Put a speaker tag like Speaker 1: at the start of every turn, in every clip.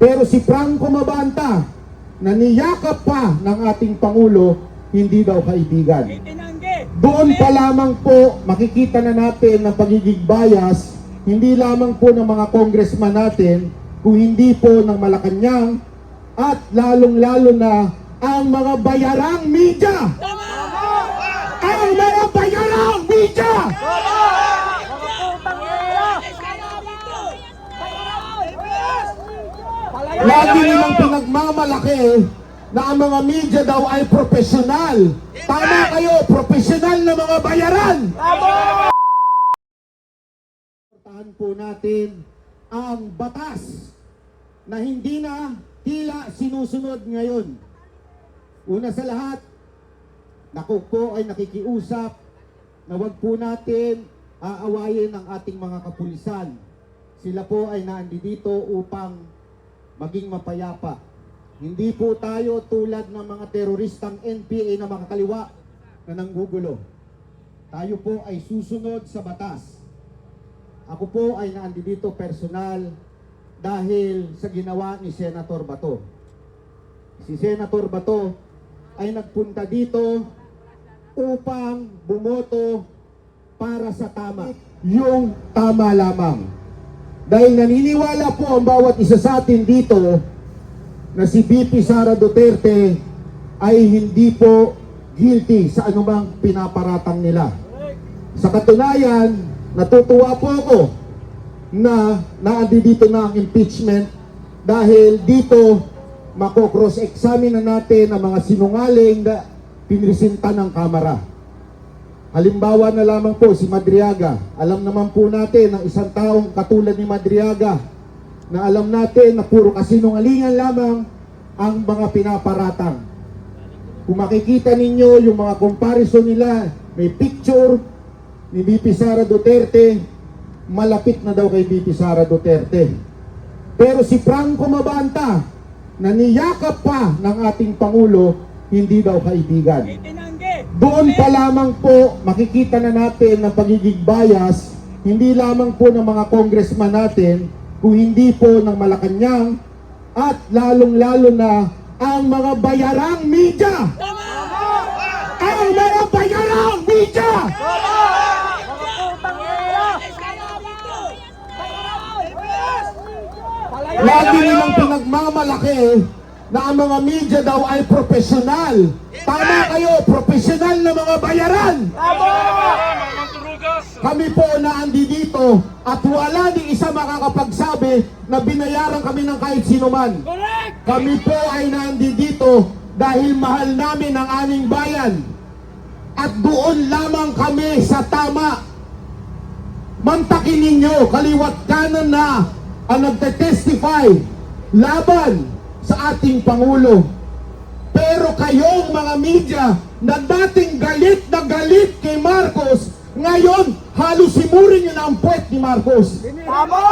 Speaker 1: Pero si Franco Mabanta, na niyakap pa ng ating Pangulo, hindi daw kaibigan. Doon pa lamang po makikita na natin ang pagiging bias, hindi lamang po ng mga congressman natin, kung hindi po ng Malacanang at lalong-lalo na ang mga bayarang media. Ang mga bayarang media! Lagi nilang pinagmamalaki na ang mga media daw ay profesional. Tama kayo, profesional na mga bayaran. Portahan po natin ang batas na hindi na tila sinusunod ngayon. Una sa lahat, ako po ay nakikiusap na wag po natin aawayin ang ating mga kapulisan. Sila po ay naandito upang maging mapayapa. Hindi po tayo tulad ng mga teroristang NPA na makakaliwa na nanggugulo. Tayo po ay susunod sa batas. Ako po ay naandito personal dahil sa ginawa ni Senator Bato. Si Senator Bato ay nagpunta dito upang bumoto para sa tama. Yung tama lamang. Dahil naniniwala po ang bawat isa sa atin dito na si VP Sara Duterte ay hindi po guilty sa anumang pinaparatang nila. Sa katunayan, natutuwa po ako na naandito na ang impeachment dahil dito mako-cross-examine na natin ang mga sinungaling na pinresinta ng Kamara. Halimbawa na lamang po si Madriaga. Alam naman po natin ang isang taong katulad ni Madriaga na alam natin na puro kasinungalingan lamang ang mga pinaparatang. Kung makikita ninyo yung mga comparison nila, may picture ni VP Sara Duterte, malapit na daw kay VP Sara Duterte. Pero si Franco Mabanta, na niyakap pa ng ating Pangulo, hindi daw kaibigan. Doon pa lamang po makikita na natin ang pagiging bias, hindi lamang po ng mga congressman natin, kung hindi po ng Malacanang at lalong-lalo na ang mga bayarang media. Ang mga bayarang media! Lagi nilang pinagmamalaki na ang mga media daw ay profesional. Tama kayo, profesional na mga bayaran. Kami po naandi dito at wala ni isa makakapagsabi na binayaran kami ng kahit sino man. Kami po ay naandi dito dahil mahal namin ang aming bayan. At doon lamang kami sa tama. Mantakin ninyo, kaliwat kanan na ang nagte-testify laban sa ating Pangulo. Pero kayong mga media na dating galit na galit kay Marcos, ngayon halos simurin nyo na ang puwet ni Marcos.
Speaker 2: Tama!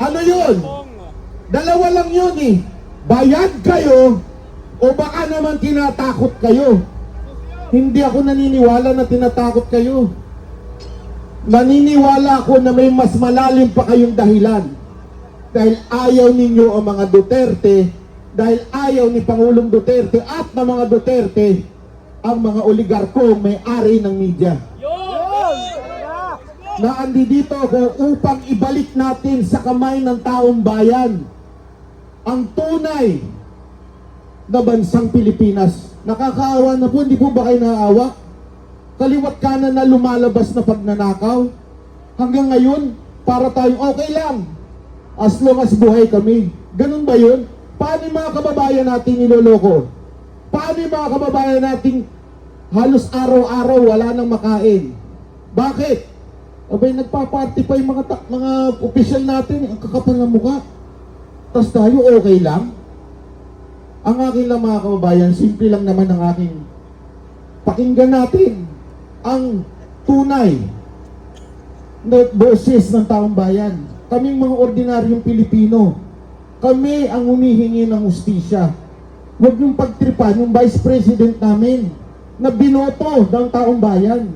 Speaker 1: Ano yun? Dalawa lang yun eh. Bayad kayo o baka naman tinatakot kayo. Hindi ako naniniwala na tinatakot kayo. Naniniwala ako na may mas malalim pa kayong dahilan. Dahil ayaw ninyo ang mga Duterte, dahil ayaw ni Pangulong Duterte at ng mga Duterte ang mga oligarko may-ari ng media. Naandi dito ako upang ibalik natin sa kamay ng taong bayan ang tunay na bansang Pilipinas. Nakakaawa na po, hindi po ba kayo naaawa? Kaliwat kanan na lumalabas na pagnanakaw. Hanggang ngayon, para tayong okay lang. As long as buhay kami. Ganun ba yun? Paano yung mga kababayan natin niloloko? Paano yung mga kababayan natin halos araw-araw wala nang makain? Bakit? Abay, nagpa-party pa yung mga opisyal natin. Ang kakapal ng mukha. Tapos tayo okay lang? Ang akin lang mga kababayan, simple lang naman ang aking pakinggan natin ang tunay na boses ng taong bayan. Kaming mga ordinaryong Pilipino, kami ang humihingi ng hustisya. Huwag yung pagtripan yung Vice President namin na binoto ng taong bayan.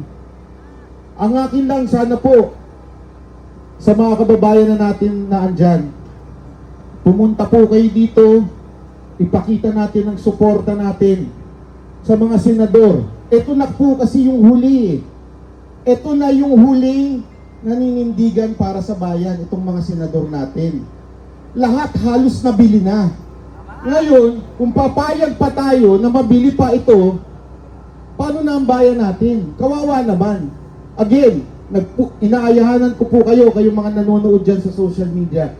Speaker 1: Ang akin lang sana po sa mga kababayan na natin na andyan, pumunta po kayo dito, ipakita natin ang suporta natin sa mga senador. Ito na po kasi yung huli. Ito na yung huling naninindigan para sa bayan, itong mga senador natin. Lahat halos nabili na. Ngayon, kung papayag pa tayo na mabili pa ito, paano na ang bayan natin? Kawawa naman. Again, inaayahanan ko po kayo, kayong mga nanonood dyan sa social media.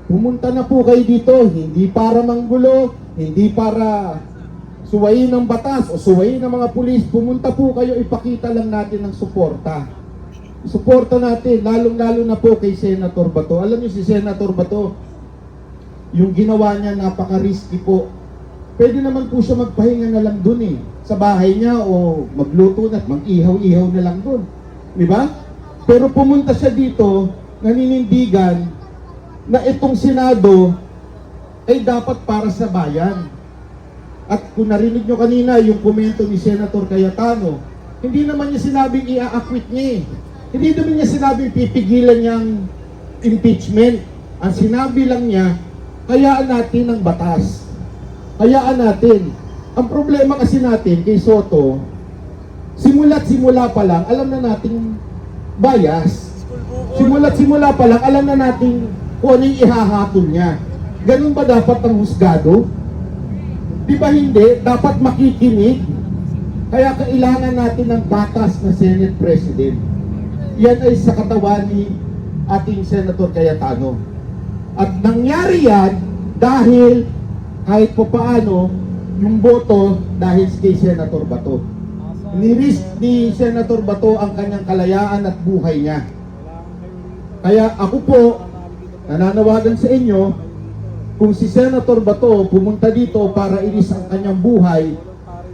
Speaker 1: Pumunta na po kayo dito, hindi para manggulo, hindi para suwayin ng batas o suwayin ng mga pulis. Pumunta po kayo, ipakita lang natin ng suporta. Suporta natin, lalong-lalo na po kay Senator Bato. Alam niyo si Senator Bato, yung ginawa niya napaka-risky po. Pwede naman po siya magpahinga na lang dun sa bahay niya o magluto na, mag-ihaw-ihaw na lang dun. Di ba? Pero pumunta siya dito, naninindigan na itong Senado ay dapat para sa bayan. At kung narinig nyo kanina yung komento ni Senator Cayetano, hindi naman niya sinabing i-acquit niya. Hindi naman niya sinabing pipigilan niyang impeachment. Ang sinabi lang niya, hayaan natin ang batas. Hayaan natin. Ang problema kasi natin kay Soto, simula pa lang, alam na nating bias. Simula pa lang, alam na nating kung ano yung ihahatol niya. Ganun ba dapat ang husgado? Di ba hindi? Dapat makikinig. Kaya kailangan natin ng batas na Senate President. Yan ay sa katawan ni ating Senator Cayetano. At nangyari yan dahil kahit pa paano yung boto dahil kay Senator Bato. Ni-risk ni Senator Bato ang kanyang kalayaan at buhay niya. Kaya ako po, nananawagan sa inyo, kung si Senator Bato pumunta dito para iris ang kanyang buhay,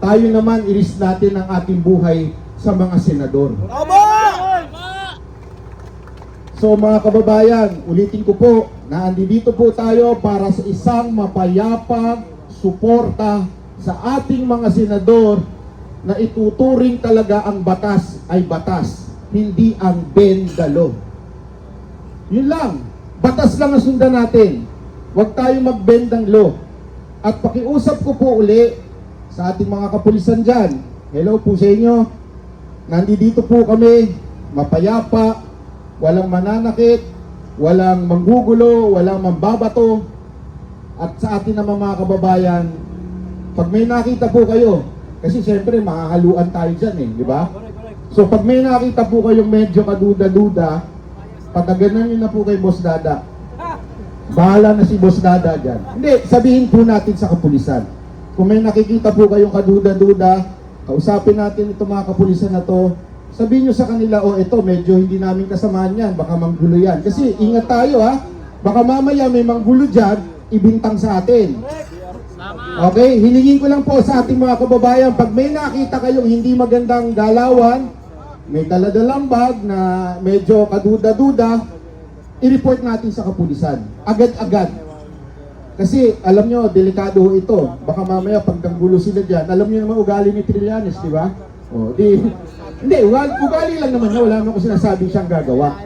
Speaker 1: tayo naman iris natin ang ating buhay sa mga senador. So mga kababayan, ulitin ko po na andito po tayo para sa isang mapayapang suporta sa ating mga senador na ituturing talaga ang batas ay batas, hindi ang bendalo. Yun lang, batas lang ang sundan natin. Huwag tayo magbendang law. At pakiusap ko po uli sa ating mga kapulisan dyan. Hello po sa inyo. Nandito po kami, mapayapa, walang mananakit, walang manggugulo, walang mambabato. At sa atin naman mga kababayan, pag may nakita po kayo, kasi siyempre makakaluan tayo dyan di ba? So pag may nakita po kayong medyo kaduda-duda, pataganan nyo na po kay Boss Dada. Bahala na si Boss Dada dyan. Hindi, sabihin po natin sa kapulisan. Kung may nakikita po kayong kaduda-duda, kausapin natin itong mga kapulisan na to, sabihin nyo sa kanila, ito, medyo hindi namin kasamahan yan, baka manggulo yan. Kasi ingat tayo baka mamaya may manggulo dyan, ibintang sa atin. Okay, hilingin ko lang po sa ating mga kababayan, pag may nakita kayong hindi magandang galawan, may daladalang bag na medyo kaduda-duda, i-report natin sa kapulisan. Agad-agad. Kasi alam nyo, delikado ito. Baka mamaya pag nanggulo sila dyan, alam nyo naman ugali ni Trillanes, di ba? Hindi, ugali lang naman niya, wala naman ko sinasabing siyang gagawa.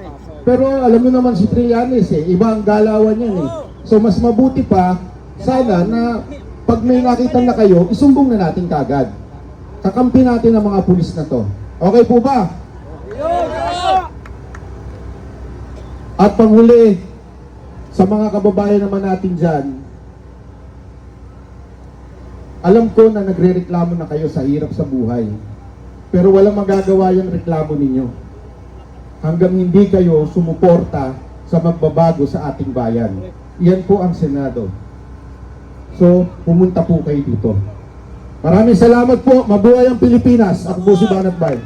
Speaker 1: Pero alam nyo naman si Trillanes iba ang galawan yan So mas mabuti pa, sana na pag may nakita na kayo, isumbong na natin kagad. Kakampi natin ang mga pulis na to. Okay po ba? At panghuli, sa mga kababayan naman natin dyan, alam ko na nagre-reklamo na kayo sa hirap sa buhay. Pero walang magagawa yung reklamo ninyo hanggang hindi kayo sumuporta sa magbabago sa ating bayan. Yan po ang Senado. So, pumunta po kayo dito. Maraming salamat po. Mabuhay ang Pilipinas. Ako po si Banat Bay.